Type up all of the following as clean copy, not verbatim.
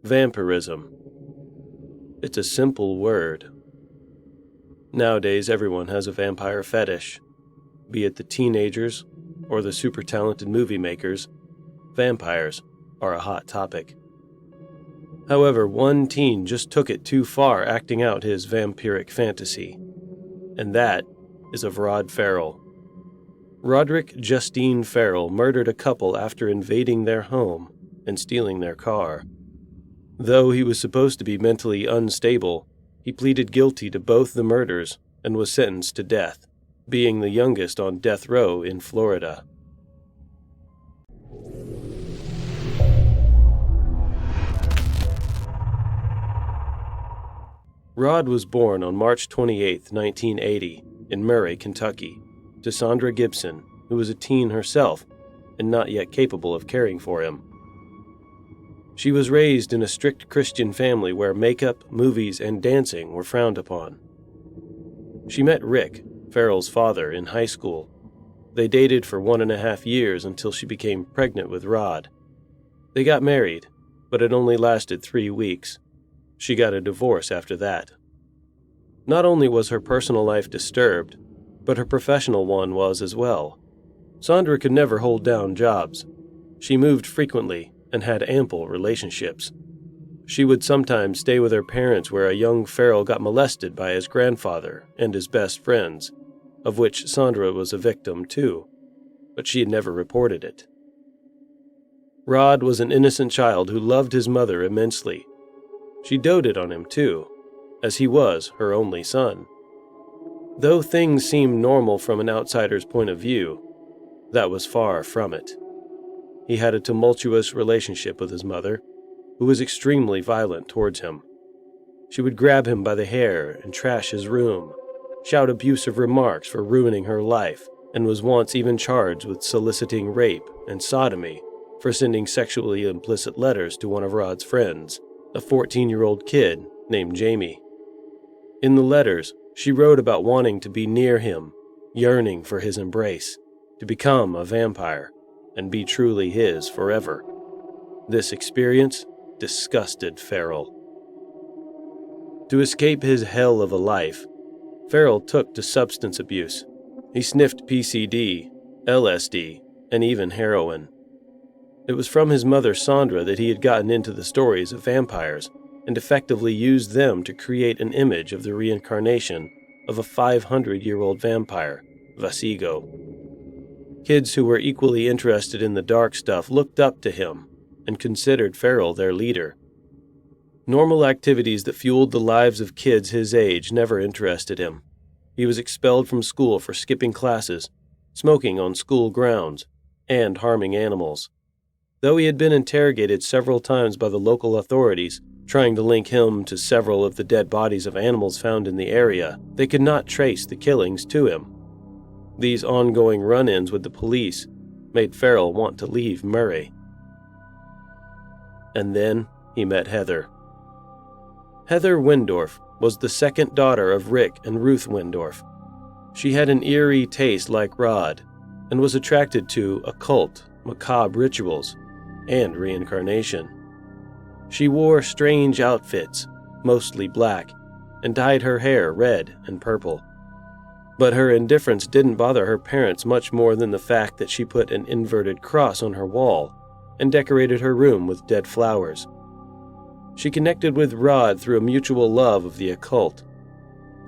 Vampirism. It's a simple word. Nowadays, everyone has a vampire fetish. Be it the teenagers or the super talented movie makers, vampires are a hot topic. However, one teen just took it too far acting out his vampiric fantasy, and that is of Rod Ferrell. Roderick Justine Ferrell murdered a couple after invading their home and stealing their car. Though he was supposed to be mentally unstable, he pleaded guilty to both the murders and was sentenced to death, being the youngest on death row in Florida. Rod was born on March 28, 1980, in Murray, Kentucky, to Sandra Gibson, who was a teen herself and not yet capable of caring for him. She was raised in a strict Christian family where makeup, movies, and dancing were frowned upon. She met Rick, Ferrell's father, in high school. They dated for 1.5 years until she became pregnant with Rod. They got married, but it only lasted 3 weeks. She got a divorce after that. Not only was her personal life disturbed, but her professional one was as well. Sandra could never hold down jobs. She moved frequently and had ample relationships. She would sometimes stay with her parents where a young Ferrell got molested by his grandfather and his best friends, of which Sandra was a victim too, but she had never reported it. Rod was an innocent child who loved his mother immensely. She doted on him too, as he was her only son. Though things seemed normal from an outsider's point of view, that was far from it. He had a tumultuous relationship with his mother, who was extremely violent towards him. She would grab him by the hair and trash his room, shout abusive remarks for ruining her life, and was once even charged with soliciting rape and sodomy for sending sexually implicit letters to one of Rod's friends, a 14-year-old kid named Jamie. In the letters, she wrote about wanting to be near him, yearning for his embrace, to become a vampire, and be truly his forever. This experience disgusted Ferrell. To escape his hell of a life, Ferrell took to substance abuse. He sniffed PCD, LSD, and even heroin. It was from his mother Sandra that he had gotten into the stories of vampires and effectively used them to create an image of the reincarnation of a 500-year-old vampire, Vasigo. Kids who were equally interested in the dark stuff looked up to him and considered Ferrell their leader. Normal activities that fueled the lives of kids his age never interested him. He was expelled from school for skipping classes, smoking on school grounds, and harming animals. Though he had been interrogated several times by the local authorities, trying to link him to several of the dead bodies of animals found in the area, they could not trace the killings to him. These ongoing run-ins with the police made Ferrell want to leave Murray. And then he met Heather. Heather Windorf was the second daughter of Rick and Ruth Windorf. She had an eerie taste like Rod and was attracted to occult, macabre rituals and reincarnation. She wore strange outfits, mostly black, and dyed her hair red and purple. But her indifference didn't bother her parents much more than the fact that she put an inverted cross on her wall and decorated her room with dead flowers. She connected with Rod through a mutual love of the occult.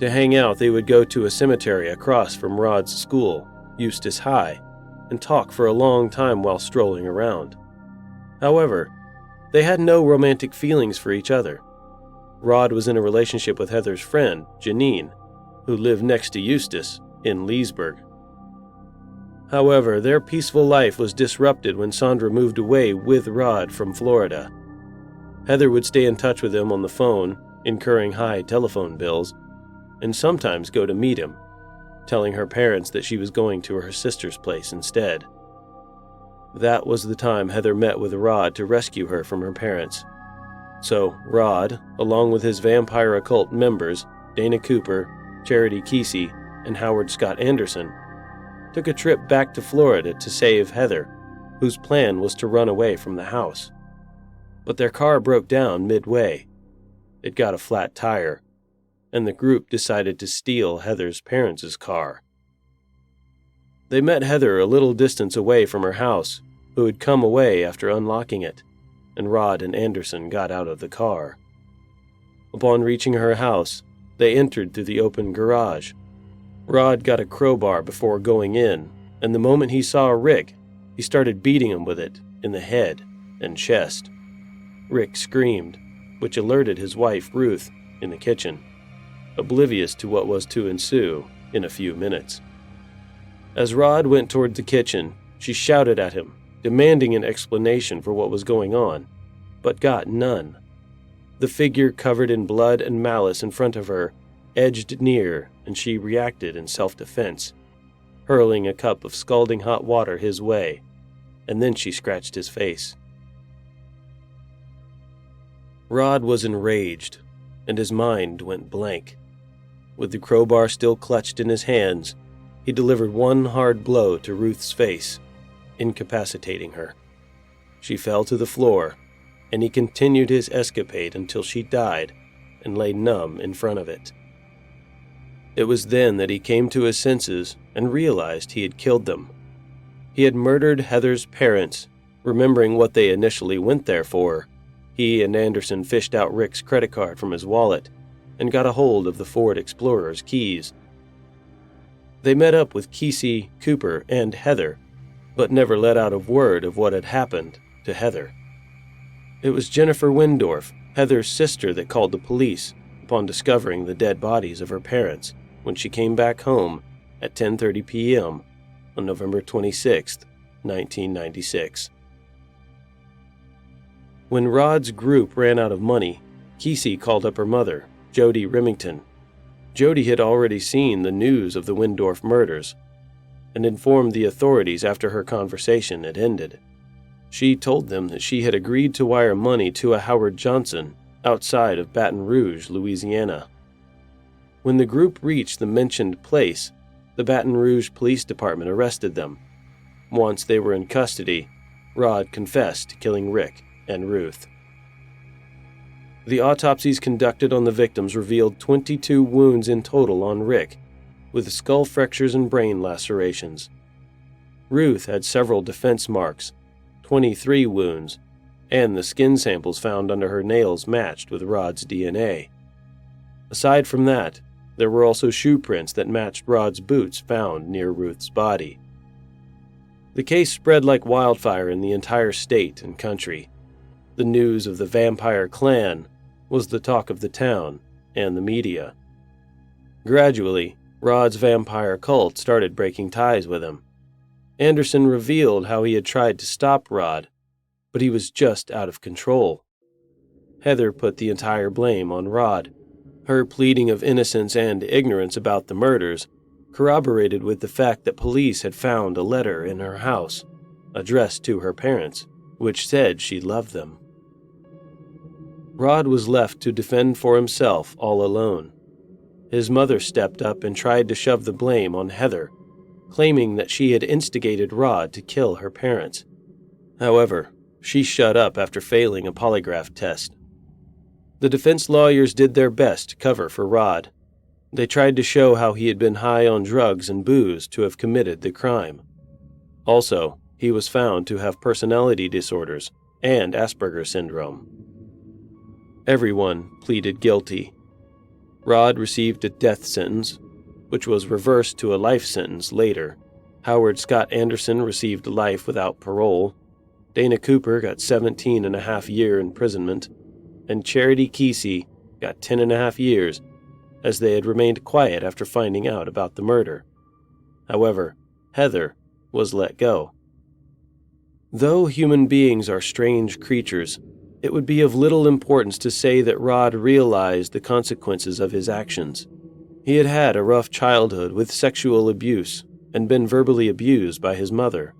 To hang out, they would go to a cemetery across from Rod's school, Eustis High, and talk for a long time while strolling around. However, they had no romantic feelings for each other. Rod was in a relationship with Heather's friend, Janine, who lived next to Eustis in Leesburg. However, their peaceful life was disrupted when Sandra moved away with Rod from Florida. Heather would stay in touch with him on the phone, incurring high telephone bills, and sometimes go to meet him, telling her parents that she was going to her sister's place instead. That was the time Heather met with Rod to rescue her from her parents. So Rod, along with his vampire occult members, Dana Cooper, Charity Kesey, and Howard Scott Anderson, took a trip back to Florida to save Heather, whose plan was to run away from the house. but their car broke down midway. It got a flat tire, and the group decided to steal Heather's parents' car. They met Heather a little distance away from her house, who had come away after unlocking it, and Rod and Anderson got out of the car. Upon reaching her house, they entered through the open garage. Rod got a crowbar before going in, and the moment he saw Rick, he started beating him with it in the head and chest. Rick screamed, which alerted his wife, Ruth, in the kitchen, oblivious to what was to ensue in a few minutes. As Rod went toward the kitchen, she shouted at him, demanding an explanation for what was going on, but got none. The figure covered in blood and malice in front of her edged near, and she reacted in self-defense, hurling a cup of scalding hot water his way, and then she scratched his face. Rod was enraged, and his mind went blank. With the crowbar still clutched in his hands, he delivered one hard blow to Ruth's face, incapacitating her. She fell to the floor, and he continued his escapade until she died and lay numb in front of it. It was then that he came to his senses and realized he had killed them. He had murdered Heather's parents. Remembering what they initially went there for, he and Anderson fished out Rick's credit card from his wallet and got a hold of the Ford Explorer's keys. They met up with Kesey, Cooper, and Heather, but never let out a word of what had happened to Heather. It was Jennifer Windorf, Heather's sister, that called the police upon discovering the dead bodies of her parents when she came back home at 10:30 p.m. on November 26, 1996. When Rod's group ran out of money, Kesey called up her mother, Jody Remington. Jody had already seen the news of the Windorf murders and informed the authorities after her conversation had ended. She told them that she had agreed to wire money to a Howard Johnson outside of Baton Rouge, Louisiana. When the group reached the mentioned place, the Baton Rouge Police Department arrested them. Once they were in custody, Rod confessed to killing Rick and Ruth. The autopsies conducted on the victims revealed 22 wounds in total on Rick, with skull fractures and brain lacerations. Ruth had several defense marks, 23 wounds, and the skin samples found under her nails matched with Rod's DNA. Aside from that, there were also shoe prints that matched Rod's boots found near Ruth's body. The case spread like wildfire in the entire state and country. The news of the vampire clan was the talk of the town and the media. Gradually, Rod's vampire cult started breaking ties with him. Anderson revealed how he had tried to stop Rod, but he was just out of control. Heather put the entire blame on Rod. Her pleading of innocence and ignorance about the murders corroborated with the fact that police had found a letter in her house, addressed to her parents, which said she loved them. Rod was left to defend for himself all alone. His mother stepped up and tried to shove the blame on Heather, claiming that she had instigated Rod to kill her parents. However, she shut up after failing a polygraph test. The defense lawyers did their best to cover for Rod. They tried to show how he had been high on drugs and booze to have committed the crime. Also, he was found to have personality disorders and Asperger's syndrome. Everyone pleaded guilty. Rod received a death sentence, which was reversed to a life sentence later. Howard Scott Anderson received life without parole. Dana Cooper got 17.5 years imprisonment, and Charity Kesey got 10.5 years, as they had remained quiet after finding out about the murder. However, Heather was let go. Though human beings are strange creatures, it would be of little importance to say that Rod realized the consequences of his actions. He had had a rough childhood with sexual abuse and been verbally abused by his mother.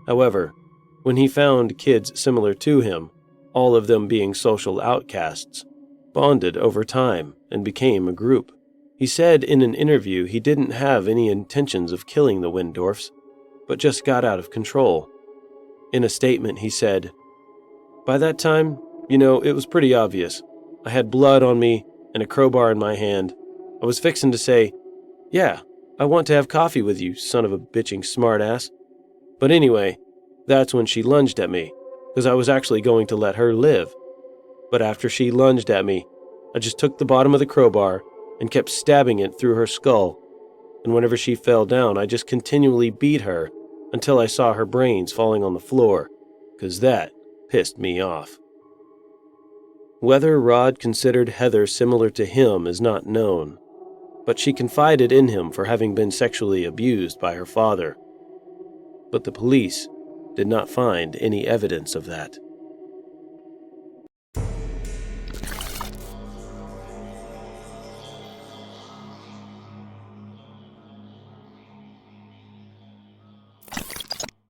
However, when he found kids similar to him, all of them being social outcasts, bonded over time and became a group. He said in an interview he didn't have any intentions of killing the Windorfs, but just got out of control. In a statement he said, "By that time, It was pretty obvious. I had blood on me and a crowbar in my hand. I was fixing to say, "Yeah, I want to have coffee with you, son of a bitching smartass." But anyway, that's when she lunged at me, because I was actually going to let her live. But after she lunged at me, I just took the bottom of the crowbar and kept stabbing it through her skull. And whenever she fell down, I just continually beat her until I saw her brains falling on the floor, because that pissed me off. Whether Rod considered Heather similar to him is not known, but she confided in him for having been sexually abused by her father. But the police did not find any evidence of that.